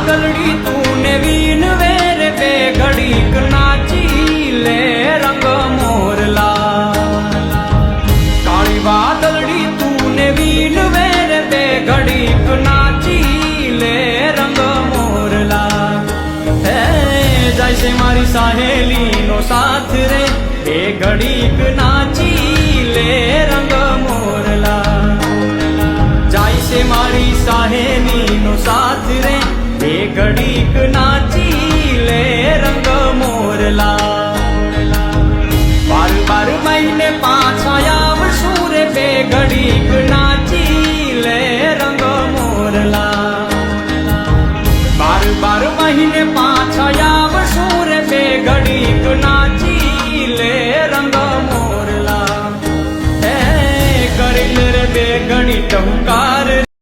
વાદળડી તું ને વીન વેર બે ઘડીક નાચી લે રંગ મોરલા કાળી વાદળડી તું ને વીન વેર બે ઘડીક નાચી લે રંગ મોરલા હે જાય છે મારી સહેલી નો સાથ રે બે ઘડીક નાચી લે રંગ મોરલા જાય છે મારી સહેલી નો સાથ રે બે ઘડીક નાચી લે રંગ મોરલા બાર બાર મહિને પાછા આવશું રે બે ઘડીક